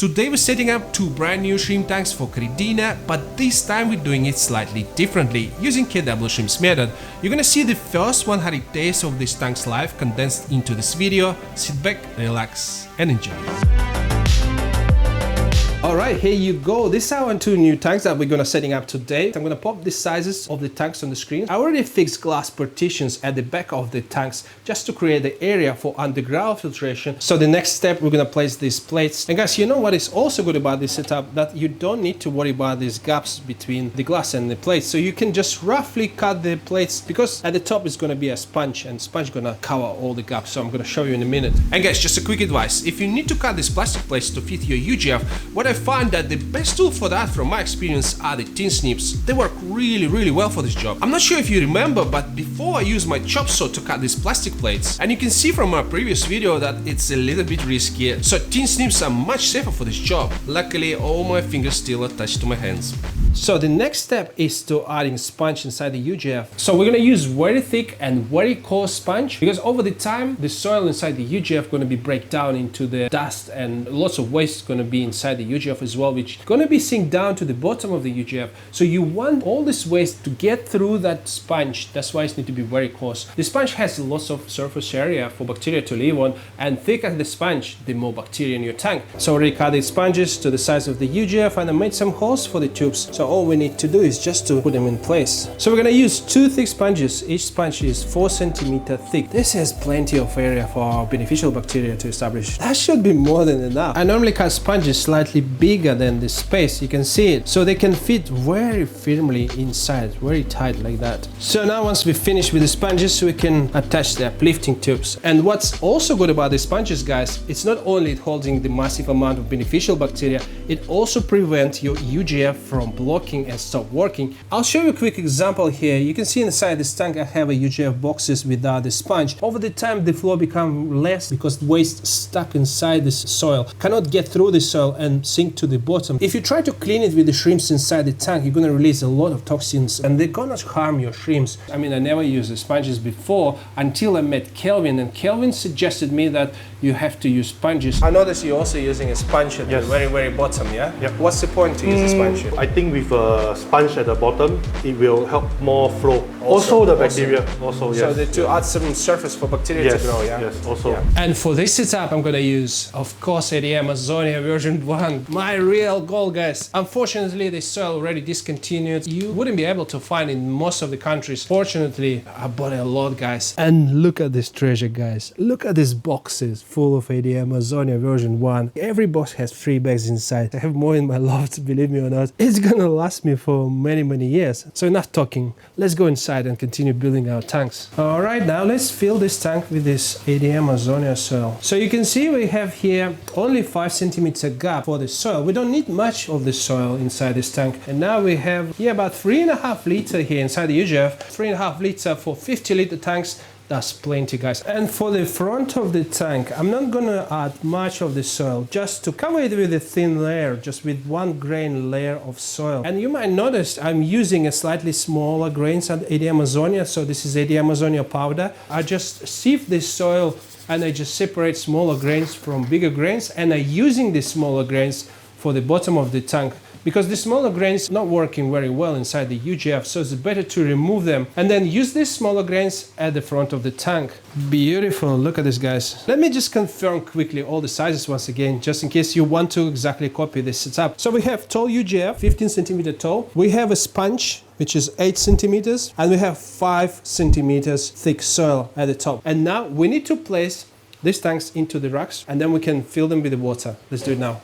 Today we're setting up two brand new shrimp tanks for Caridina, but this time we're doing it slightly differently, using KW Shrimp's method. You're gonna see the first 100 days of these tanks life condensed into this video. Sit back, relax and enjoy. Alright, here you go. These are our two new tanks that we're gonna setting up today. I'm gonna pop the sizes of the tanks on the screen. I already fixed glass partitions at the back of the tanks just to create the area for undergrovel filtration. So the next step, we're gonna place these plates. And guys, you know what is also good about this setup? That you don't need to worry about these gaps between the glass and the plates. So you can just roughly cut the plates, because at the top is gonna be a sponge, and sponge gonna cover all the gaps. So I'm gonna show you in a minute. And guys, just a quick advice. If you need to cut these plastic plates to fit your UGF, what I find that the best tool for that, from my experience, are the tin snips. They work really well for this job. I'm not sure if you remember, but before I used my chop saw to cut these plastic plates, and you can see from my previous video that it's a little bit risky, so tin snips are much safer for this job. Luckily, all my fingers still attached to my hands. So the next step is to adding sponge inside the UGF. So we're gonna use very thick and very coarse sponge, because over the time the soil inside the UGF gonna be break down into the dust, and lots of waste gonna be inside the UGF as well, which gonna be sink down to the bottom of the UGF. So you want all this waste to get through that sponge. That's why it needs to be very coarse. The sponge has lots of surface area for bacteria to live on, and thicker the sponge, the more bacteria in your tank. So I already cut the sponges to the size of the UGF, and I made some holes for the tubes. So all we need to do is just to put them in place. So we're gonna use two thick sponges. Each sponge is 4 centimeters thick. This has plenty of area for our beneficial bacteria to establish. That should be more than enough. I normally cut sponges slightly bigger than the space. You can see it. So they can fit very firmly inside, very tight like that. So now once we finish with the sponges, we can attach the uplifting tubes. And what's also good about the sponges, guys, it's not only holding the massive amount of beneficial bacteria, it also prevents your UGF from blocking and stop working. I'll show you a quick example here. You can see inside this tank I have a UGF boxes without the sponge. Over the time the flow becomes less because waste stuck inside this soil cannot get through the soil and sink to the bottom. If you try to clean it with the shrimps inside the tank, you're gonna release a lot of toxins, and they're gonna harm your shrimps. I mean, I never used the sponges before until I met Kelvin, and Kelvin suggested me that you have to use sponges. I noticed you're also using a sponge at the very bottom, yeah? Yep. What's the point to use a sponge? I think with a sponge at the bottom, it will help more flow. Also the bacteria, also, yes. So to add some surface for bacteria to grow, yeah? Yes, also. Yeah. And for this setup, I'm gonna use, of course, ADM Amazonia version 1. My real goal, guys. Unfortunately, the soil already discontinued. You wouldn't be able to find in most of the countries. Fortunately, I bought a lot, guys. And look at this treasure, guys. Look at these boxes full of ADM Amazonia version 1. Every box has 3 bags inside. I have more in my loft, believe me or not. It's gonna last me for many years. So enough talking. Let's go inside and continue building our tanks. All right, now let's fill this tank with this ADM Amazonia soil. So you can see we have here only 5 centimeter gap for the soil. We don't need much of the soil inside this tank. And now we have here about 3.5 liter here inside the UGF. 3.5 liter for 50 liter tanks. That's plenty, guys. And for the front of the tank, I'm not gonna add much of the soil, just to cover it with a thin layer, just with 1 grain layer of soil. And you might notice I'm using a slightly smaller grains than ADM Amazonia. So this is ADM Amazonia powder. I just sieve this soil and I just separate smaller grains from bigger grains, and I'm using the smaller grains for the bottom of the tank, because the smaller grains not working very well inside the UGF, so it's better to remove them and then use these smaller grains at the front of the tank. Beautiful, look at this, guys. Let me just confirm quickly all the sizes once again, just in case you want to exactly copy this setup. So we have tall UGF, 15 centimeter tall. We have a sponge, which is 8 centimeters, and we have 5 centimeters thick soil at the top. And now we need to place these tanks into the racks, and then we can fill them with the water. Let's do it now.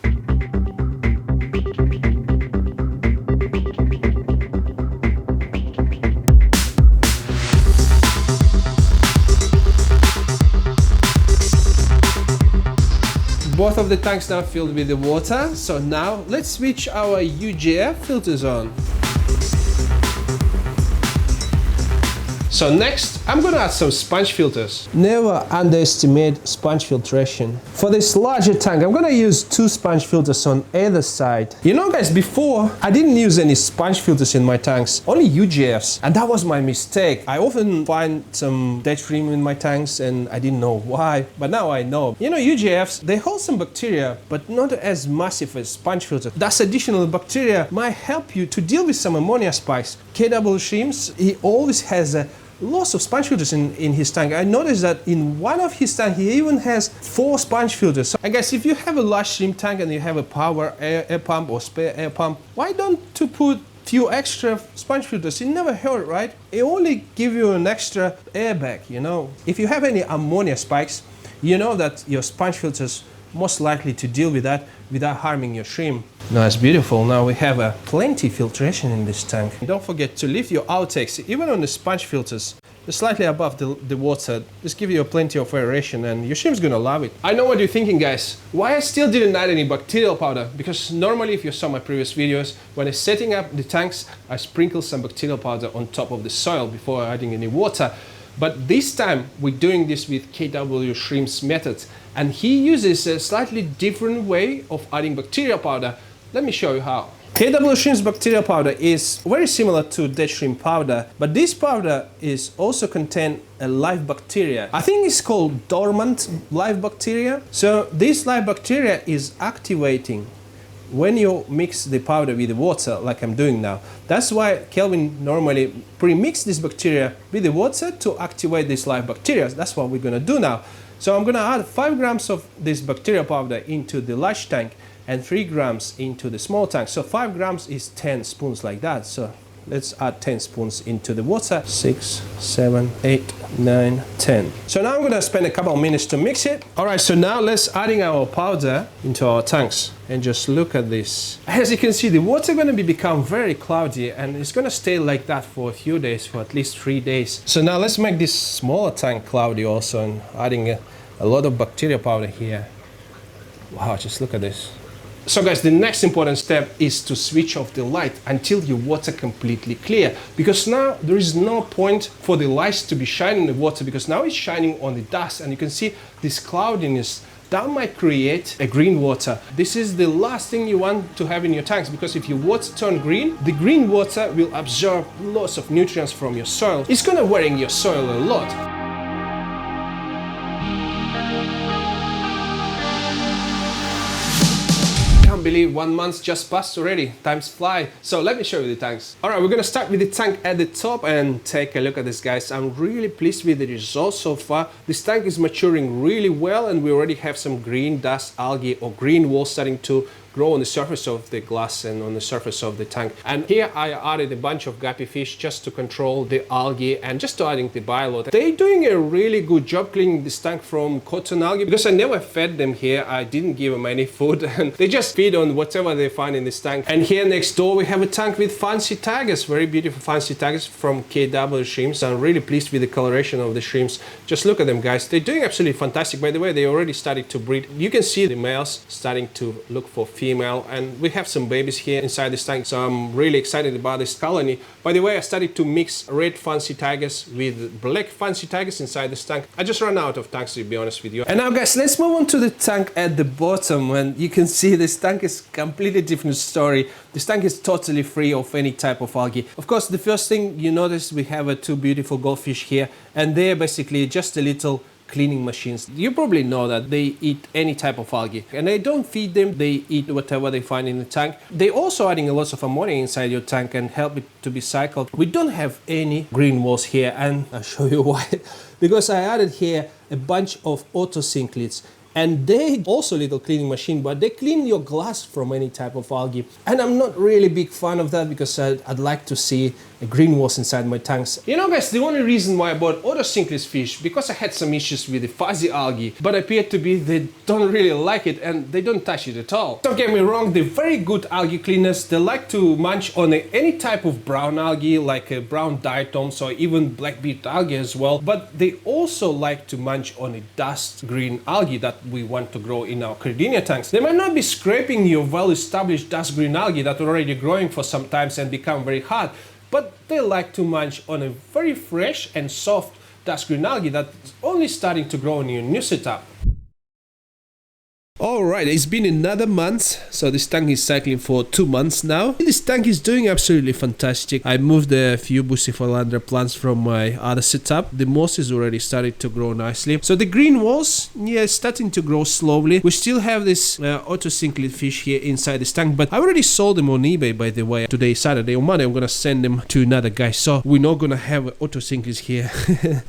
Both of the tanks now filled with the water. So now let's switch our UGF filters on. So next, I'm gonna add some sponge filters. Never underestimate sponge filtration. For this larger tank, I'm gonna use 2 sponge filters on either side. You know guys, before, I didn't use any sponge filters in my tanks, only UGFs. And that was my mistake. I often find some dead shrimp in my tanks and I didn't know why, but now I know. You know, UGFs, they hold some bacteria, but not as massive as sponge filters. That additional bacteria might help you to deal with some ammonia spikes. KW Shrimps, he always has lots of sponge filters in his tank. I noticed that in one of his tanks, he even has 4 sponge filters. So I guess if you have a large shrimp tank and you have a power air pump or spare air pump, why don't you put few extra sponge filters? It never hurt, right? It only give you an extra airbag, you know. If you have any ammonia spikes, you know that your sponge filters most likely to deal with that without harming your shrimp. Now it's beautiful. Now we have plenty filtration in this tank. Don't forget to leave your outtakes, even on the sponge filters, slightly above the water. Just give you plenty of aeration and your shrimp's gonna love it. I know what you're thinking, guys. Why I still didn't add any bacterial powder? Because normally, if you saw my previous videos, when I'm setting up the tanks, I sprinkle some bacterial powder on top of the soil before adding any water. But this time we're doing this with KW Shrimp's method, and he uses a slightly different way of adding bacterial powder. Let me show you how. KW Shrimp's bacterial powder is very similar to dead shrimp powder, but this powder is also contain a live bacteria. I think it's called dormant live bacteria. So this live bacteria is activating when you mix the powder with the water, like I'm doing now. That's why Kelvin normally pre-mix this bacteria with the water to activate this live bacteria. That's what we're gonna do now. So I'm gonna add 5 grams of this bacterial powder into the large tank and 3 grams into the small tank. So 5 grams is 10 spoons like that. So let's add 10 spoons into the water. 6, 7, 8, 9, 10. So now I'm gonna spend a couple of minutes to mix it. All right, so now let's adding our powder into our tanks. And just look at this. As you can see, the water gonna become very cloudy and it's gonna stay like that for a few days, for at least 3 days. So now let's make this smaller tank cloudy also, and adding a lot of bacterial powder here. Wow, just look at this. So guys, the next important step is to switch off the light until your water completely clear, because now there is no point for the lights to be shining in the water, because now it's shining on the dust, and you can see this cloudiness. That might create a green water. This is the last thing you want to have in your tanks, because if your water turn green, the green water will absorb lots of nutrients from your soil. It's gonna wearing your soil a lot. Can't believe 1 month just passed already. Times fly. So let me show you the tanks. All right, we're gonna start with the tank at the top and take a look at this, guys. I'm really pleased with the results so far. This tank is maturing really well, and we already have some green dust algae or green walls starting to grow on the surface of the glass and on the surface of the tank. And here I added a bunch of guppy fish just to control the algae and just to adding the bioload. They're doing a really good job cleaning this tank from cotton algae, because I never fed them here. I didn't give them any food and they just feed on whatever they find in this tank. And here next door we have a tank with fancy tigers, very beautiful fancy tigers from KW Shrimps. I'm really pleased with the coloration of the shrimps. Just look at them, guys. They're doing absolutely fantastic. By the way, they already started to breed. You can see the males starting to look for female, and we have some babies here inside this tank, so I'm really excited about this colony. By the way, I started to mix red fancy tigers with black fancy tigers inside this tank. I just ran out of tanks, to be honest with you. And now guys, let's move on to the tank at the bottom, and you can see this tank is completely different story. This tank is totally free of any type of algae. Of course, the first thing you notice, we have 2 beautiful goldfish here, and they're basically just a little cleaning machines. You probably know that they eat any type of algae, and they don't feed them, they eat whatever they find in the tank. They also adding a lot of ammonia inside your tank and help it to be cycled. We don't have any green walls here, and I'll show you why. Because I added here a bunch of auto sink lids, and they also little cleaning machine, but they clean your glass from any type of algae. And I'm not really big fan of that, because I'd like to see a green walls inside my tanks. You know guys, the only reason why I bought auto sinkless fish, because I had some issues with the fuzzy algae, but appeared to be they don't really like it and they don't touch it at all. Don't get me wrong, they're very good algae cleaners. They like to munch on any type of brown algae, like brown diatoms or even blackbeard algae as well, but they also like to munch on a dust green algae that we want to grow in our Caridina tanks. They might not be scraping your well-established dust green algae that are already growing for some times and become very hard. but they like to munch on a very fresh and soft dust green algae that's only starting to grow in your new setup. Alright, it's been another month, so this tank is cycling for 2 months now. This tank is doing absolutely fantastic. I moved a few bucephalandra plants from my other setup. The moss is already started to grow nicely. So the green walls, yeah, it's starting to grow slowly. We still have this autocyclid fish here inside this tank, but I already sold them on eBay, by the way. Today is Saturday. On Monday I'm gonna send them to another guy, so we're not gonna have autocyclids here.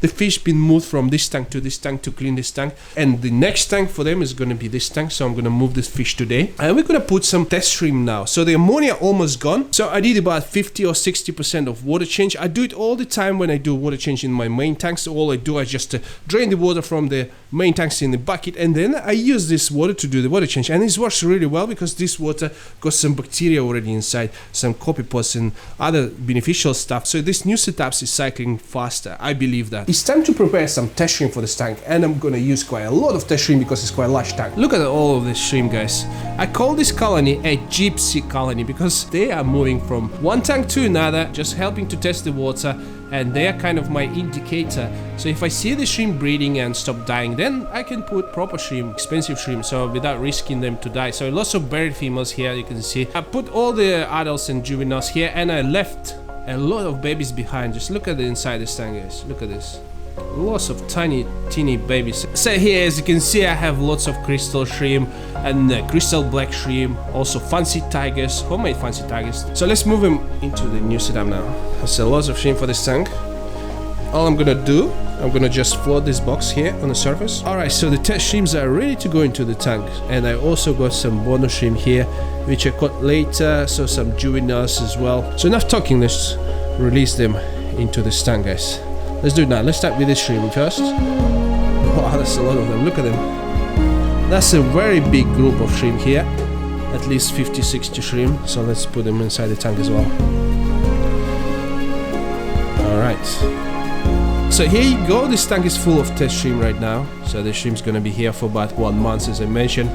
The fish been moved from this tank to clean this tank, and the next tank for them is gonna be this tank. So I'm gonna move this fish today, and we're gonna put some test shrimp now. So the ammonia almost gone, so I did about 50 or 60% of water change. I do it all the time when I do water change in my main tanks. So all I do is just drain the water from the main tanks in the bucket, and then I use this water to do the water change, and this works really well because this water got some bacteria already inside, some copepods and other beneficial stuff. So this new setup is cycling faster. I believe that it's time to prepare some test shrimp for this tank, and I'm gonna use quite a lot of test shrimp because it's quite a large tank. Look at all of this shrimp, guys. I call this colony a gypsy colony because they are moving from one tank to another, just helping to test the water, and they are kind of my indicator. So if I see the shrimp breeding and stop dying, then I can put proper shrimp, expensive shrimp, so without risking them to die. So lots of buried females here, you can see. I put all the adults and juveniles here, and I left a lot of babies behind. Just look at the inside this tank, guys. Look at this. Lots of tiny, teeny babies. So here, as you can see, I have lots of crystal shrimp and crystal black shrimp, also fancy tigers, homemade fancy tigers. So let's move them into the new setup now. So lots of shrimp for this tank. All I'm gonna do, I'm gonna just float this box here on the surface. Alright, so the test shrimps are ready to go into the tank, and I also got some bonus shrimp here, which I caught later, so some juveniles as well. So enough talking, let's release them into this tank, guys. Let's do it now. Let's start with this shrimp first. Wow, that's a lot of them. Look at them. That's a very big group of shrimp here. At least 50-60 shrimp. So let's put them inside the tank as well. Alright. So here you go. This tank is full of test shrimp right now. So the shrimp's gonna be here for about 1 month, as I mentioned.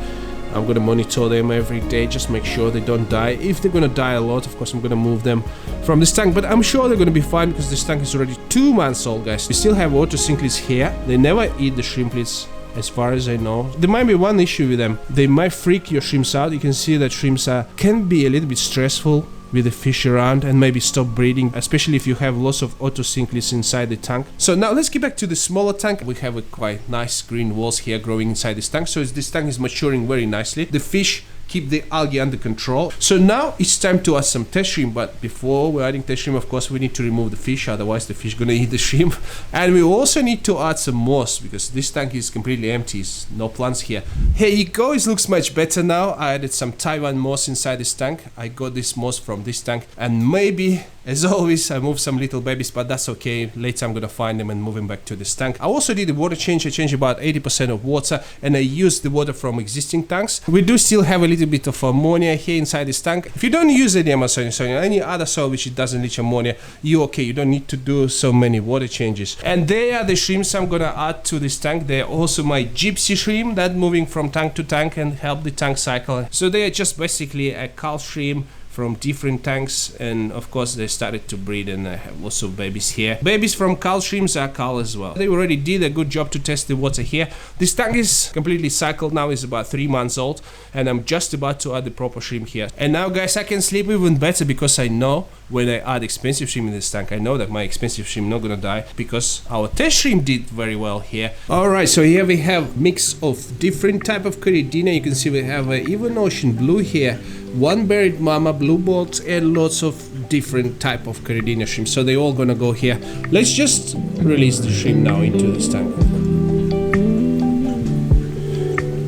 I'm gonna monitor them every day, just make sure they don't die. If they're gonna die a lot, of course I'm gonna move them from this tank, but I'm sure they're gonna be fine because this tank is already 2 months old, guys. We still have autocyclids here. They never eat the shrimplets, as far as I know. There might be one issue with them. They might freak your shrimps out. You can see that shrimps can be a little bit stressful with the fish around and maybe stop breeding, especially if you have lots of autocyclids inside the tank. So now let's get back to the smaller tank. We have a quite nice green walls here growing inside this tank. So this tank is maturing very nicely. The fish keep the algae under control. So now it's time to add some test shrimp, but before we're adding test shrimp, of course we need to remove the fish, otherwise the fish gonna eat the shrimp. And we also need to add some moss because this tank is completely empty, no plants here. Here you go, it looks much better now. I added some Taiwan moss inside this tank. I got this moss from this tank, and maybe, as always, I moved some little babies, but that's okay. Later I'm gonna find them and move them back to this tank. I also did the water change. I changed about 80% of water, and I used the water from existing tanks. We do still have a little bit of ammonia here inside this tank. If you don't use any Amazonian soil, any other soil which doesn't leach ammonia, you're okay. You don't need to do so many water changes. And they are the shrimps I'm gonna add to this tank. They're also my gypsy shrimp that moving from tank to tank and help the tank cycle. So they are just basically a cull shrimp from different tanks, and of course they started to breed, and I have lots of babies here. Babies from cull shrimps are cull as well. They already did a good job to test the water here. This tank is completely cycled now, is about 3 months old, and I'm just about to add the proper shrimp here. And now guys, I can sleep even better because I know when I add expensive shrimp in this tank, I know that my expensive shrimp not gonna die because our test shrimp did very well here. Alright, so here we have mix of different type of Caridina. You can see we have even ocean blue here, one buried mama, blue balls, and lots of different type of Caridina shrimp. So they all gonna go here. Let's just release the shrimp now into this tank.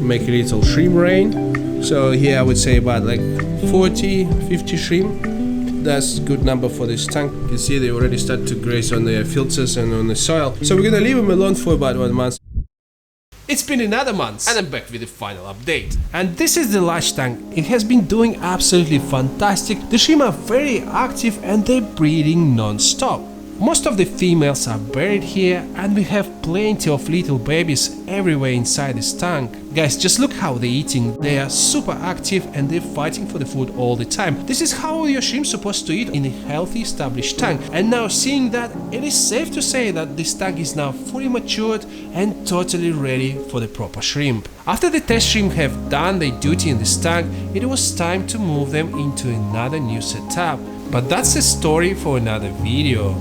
Make a little shrimp rain. So here I would say about like 40-50 shrimp. That's a good number for this tank. You can see they already start to graze on the filters and on the soil. So we're gonna leave them alone for about 1 month. It's been another month, and I'm back with the final update. And this is the large tank. It has been doing absolutely fantastic. The shrimp are very active and they're breeding non-stop. Most of the females are buried here, and we have plenty of little babies everywhere inside this tank. Guys, just look how they're eating. They are super active and they're fighting for the food all the time. This is how your shrimp's supposed to eat in a healthy established tank. And now seeing that, it is safe to say that this tank is now fully matured and totally ready for the proper shrimp. After the test shrimp have done their duty in this tank, it was time to move them into another new setup. But that's a story for another video.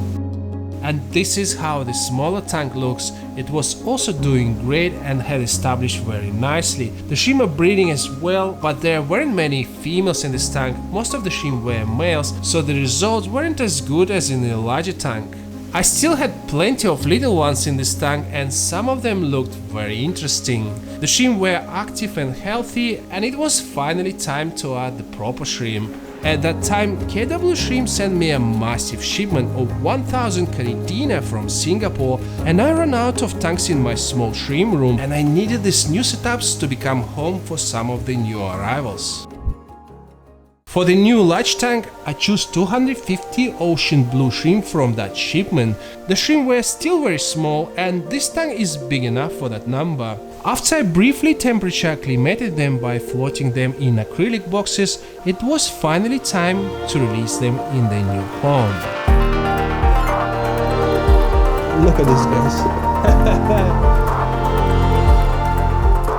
And this is how the smaller tank looks. It was also doing great and had established very nicely. The shrimp are breeding as well, but there weren't many females in this tank. Most of the shrimp were males, so the results weren't as good as in the larger tank. I still had plenty of little ones in this tank, and some of them looked very interesting. The shrimp were active and healthy, and it was finally time to add the proper shrimp. At that time, KW Shrimp sent me a massive shipment of 1000 Caridina from Singapore, and I ran out of tanks in my small shrimp room, and I needed these new setups to become home for some of the new arrivals. For the new large tank, I chose 250 ocean blue shrimp from that shipment. The shrimp were still very small, and this tank is big enough for that number. After I briefly temperature acclimated them by floating them in acrylic boxes, it was finally time to release them in their new home. Look at this, guys.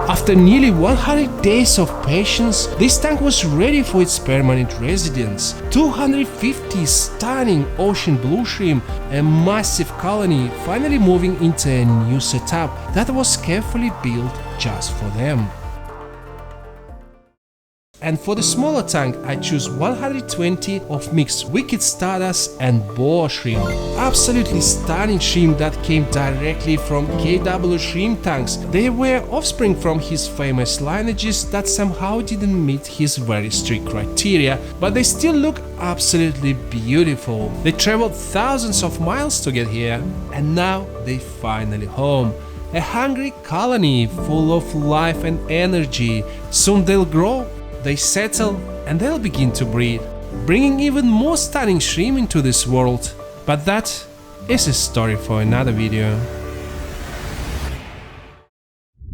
After nearly 100 days of patience, this tank was ready for its permanent residence. 250 stunning ocean blue shrimp, a massive colony, finally moving into a new setup that was carefully built just for them. And for the smaller tank, I choose 120 of mixed wicked stardust and boa shrimp. Absolutely stunning shrimp that came directly from KW Shrimp tanks. They were offspring from his famous lineages that somehow didn't meet his very strict criteria, but they still look absolutely beautiful. They traveled thousands of miles to get here, and now they finally home. A hungry colony full of life and energy. Soon they'll grow, they settle, and they'll begin to breed, bringing even more stunning shrimp into this world. But that is a story for another video.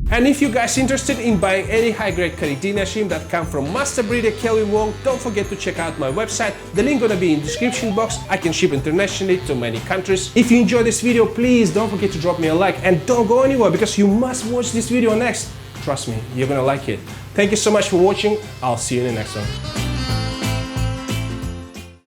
And if you guys are interested in buying any high-grade Caridina shrimp that come from master breeder Kelvin Wong, don't forget to check out my website. The link gonna be in the description box. I can ship internationally to many countries. If you enjoyed this video, please don't forget to drop me a like, and don't go anywhere because you must watch this video next. Trust me, you're gonna like it. Thank you so much for watching. I'll see you in the next one.